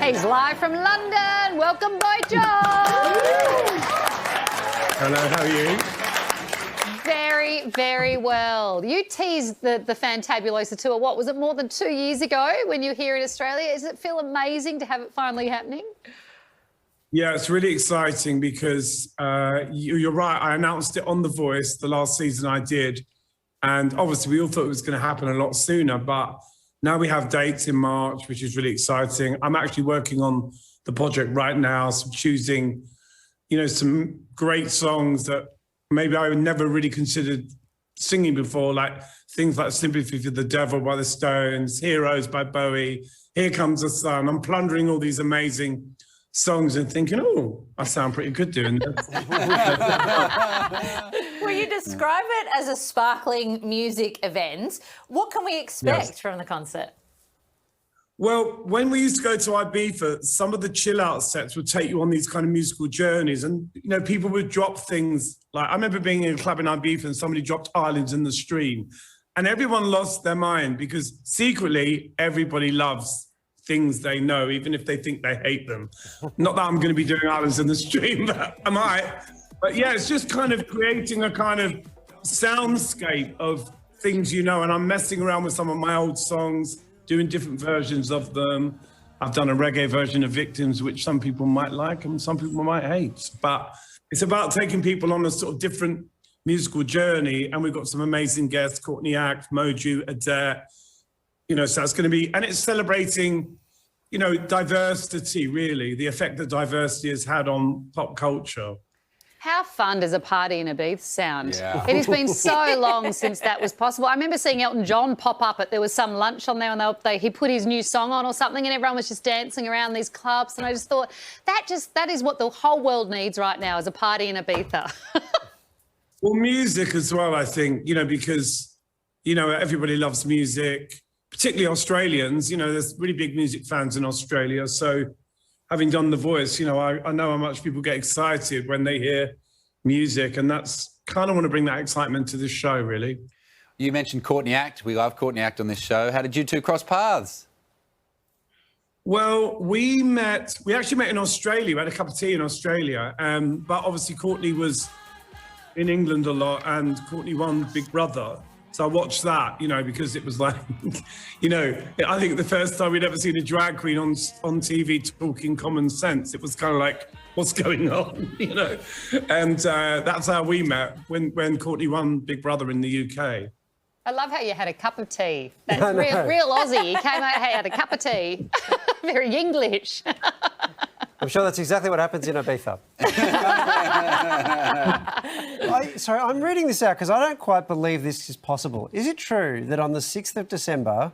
He's live from London. Welcome, Boy George. Hello, how are you? Very, very well. You teased the Fantabulosa tour, what, was it more than 2 years ago when you were here in Australia? Does it feel amazing to have it finally happening? Yeah, it's really exciting because you're right. I announced it on The Voice the last season I did. And obviously we all thought it was going to happen a lot sooner, but now we have dates in March, which is really exciting. I'm actually working on the project right now, so choosing, some great songs that maybe I never really considered singing before, like things like Sympathy for the Devil by the Stones, Heroes by Bowie, Here Comes the Sun. I'm plundering all these amazing songs and thinking, oh, I sound pretty good doing this. Well, you describe it as a sparkling music event. What can we expect from the concert? Well, when we used to go to Ibiza, some of the chill out sets would take you on these kind of musical journeys, and people would drop things. Like I remember being in a club in Ibiza and somebody dropped Islands in the Stream, and everyone lost their mind because secretly everybody loves things they know, even if they think they hate them. Not that I'm going to be doing Islands in the Stream, but I might. But yeah, it's just kind of creating a kind of soundscape of things and I'm messing around with some of my old songs, doing different versions of them. I've done a reggae version of Victims, which some people might like and some people might hate. But it's about taking people on a sort of different musical journey. And we've got some amazing guests, Courtney Act, Moju, Adet. So it's going to be, and it's celebrating, diversity, really, the effect that diversity has had on pop culture. How fun does a party in Ibiza sound? Yeah. It has been so long since that was possible. I remember seeing Elton John pop up there was some lunch on there and he put his new song on or something and everyone was just dancing around these clubs, and I just thought that is what the whole world needs right now, is a party in Ibiza. Well, music as well, I think, because, everybody loves music, particularly Australians. There's really big music fans in Australia. So having done The Voice, I know how much people get excited when they hear music, and that's kind of want to bring that excitement to this show, really. You mentioned Courtney Act. We love Courtney Act on this show. How did you two cross paths? Well, we actually met in Australia. We had a cup of tea in Australia. But obviously Courtney was in England a lot, and Courtney won Big Brother. So I watched that, because it was like, I think the first time we'd ever seen a drag queen on TV talking common sense, it was kind of like, what's going on, And that's how we met when Courtney won Big Brother in the UK. I love how you had a cup of tea. That's real Aussie. You came out, hey, had a cup of tea. Very English. I'm sure that's exactly what happens in Ibiza. Sorry, I'm reading this out because I don't quite believe this is possible. Is it true that on the 6th of December,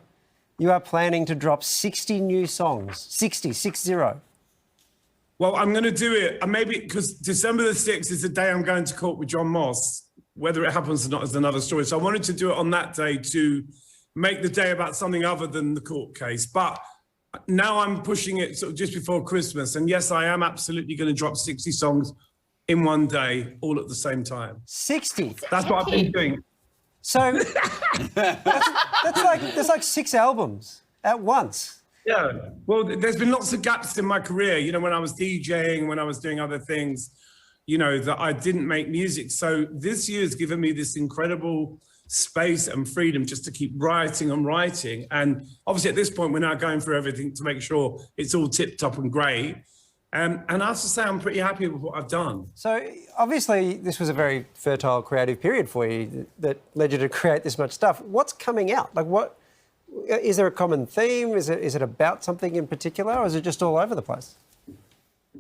you are planning to drop 60 new songs? 60. Well, I'm going to do it, and maybe because December the 6th is the day I'm going to court with John Moss. Whether it happens or not is another story. So I wanted to do it on that day to make the day about something other than the court case. But now I'm pushing it sort of just before Christmas. And yes, I am absolutely going to drop 60 songs in one day, all at the same time. 60? That's what I've been doing. So that's like 6 albums at once. Yeah. Well, there's been lots of gaps in my career, when I was DJing, when I was doing other things, that I didn't make music. So this year's given me this incredible space and freedom just to keep writing and writing. And obviously at this point, we're now going through everything to make sure it's all tip top and great. And I have to say, I'm pretty happy with what I've done. So obviously this was a very fertile creative period for you that led you to create this much stuff. What's coming out? Like, what is there a common theme? Is it about something in particular, or is it just all over the place?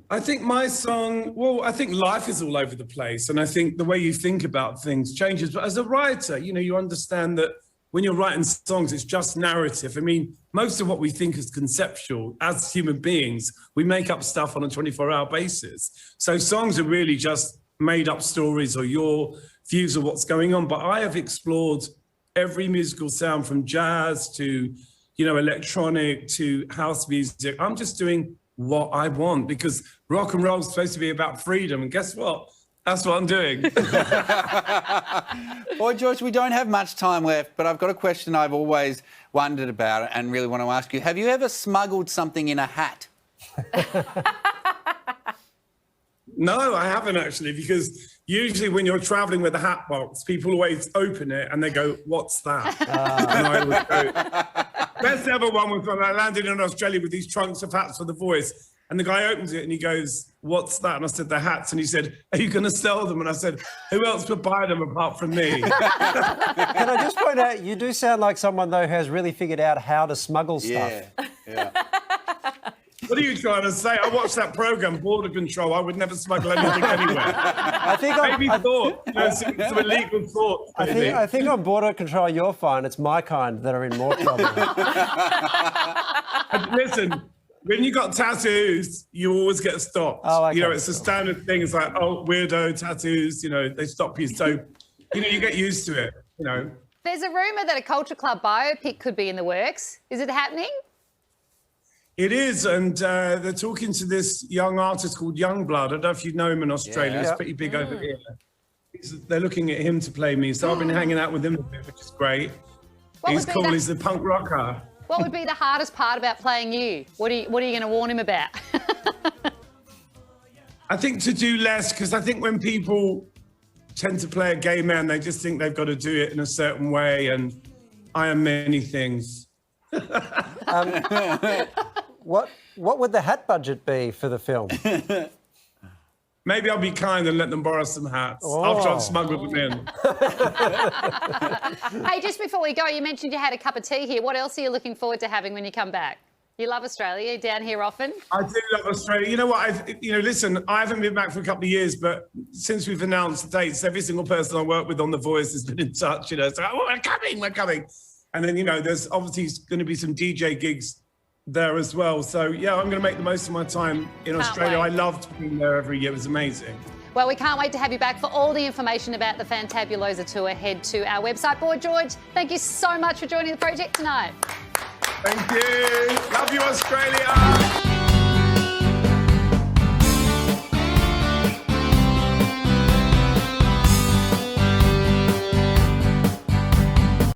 I think my song, I think life is all over the place. And I think the way you think about things changes. But as a writer, you understand that when you're writing songs, it's just narrative. I mean, most of what we think is conceptual. As human beings, we make up stuff on a 24-hour basis. So songs are really just made up stories or your views of what's going on. But I have explored every musical sound from jazz to, electronic to house music. I'm just doing what I want because rock and roll is supposed to be about freedom. And guess what? That's what I'm doing. Boy George, we don't have much time left, but I've got a question I've always wondered about and really want to ask you. Have you ever smuggled something in a hat? No, I haven't actually, because usually when you're traveling with a hat box, people always open it and they go, "What's that?" And I always go, best ever one was when I landed in Australia with these trunks of hats for The Voice. And the guy opens it and he goes, "What's that?" And I said, "The hats." And he said, "Are you going to sell them?" And I said, "Who else would buy them apart from me?" Can I just point out, you do sound like someone, though, who has really figured out how to smuggle stuff. Yeah. What are you trying to say? I watched that program, Border Control. I would never smuggle anything anywhere. I think Maybe thought, some illegal thoughts. I think on Border Control you're fine. It's my kind that are in more trouble. Listen, when you got tattoos, you always get stopped. Oh, okay. You know, it's a standard thing. It's like, oh, weirdo tattoos, you know, they stop you. So, you know, you get used to it, you know. There's a rumour that a Culture Club biopic could be in the works. Is it happening? It is, and they're talking to this young artist called Youngblood. I don't know if you know him in Australia. Yeah. He's pretty big over here. They're looking at him to play me, so I've been hanging out with him a bit, which is great. He's cool. He's a punk rocker. What would be the hardest part about playing you? What are you going to warn him about? I think to do less, because I think when people tend to play a gay man, they just think they've got to do it in a certain way, and I am many things. What would the hat budget be for the film? Maybe I'll be kind and let them borrow some hats after I've smuggled them in. Hey, just before we go, you mentioned you had a cup of tea here. What else are you looking forward to having when you come back? You love Australia. You're down here often. I do love Australia. You know what? Listen, I haven't been back for a couple of years, but since we've announced the dates, every single person I work with on The Voice has been in touch. You know, so we're coming. And then, you know, there's obviously going to be some DJ gigs there as well. So, yeah, I'm going to make the most of my time in Australia. wait. I loved being there every year. It was amazing. Well, we can't wait to have you back. For all the information about the Fantabulosa tour, head to our website. Boy George, thank you so much for joining the project tonight. Thank you. Love you, Australia.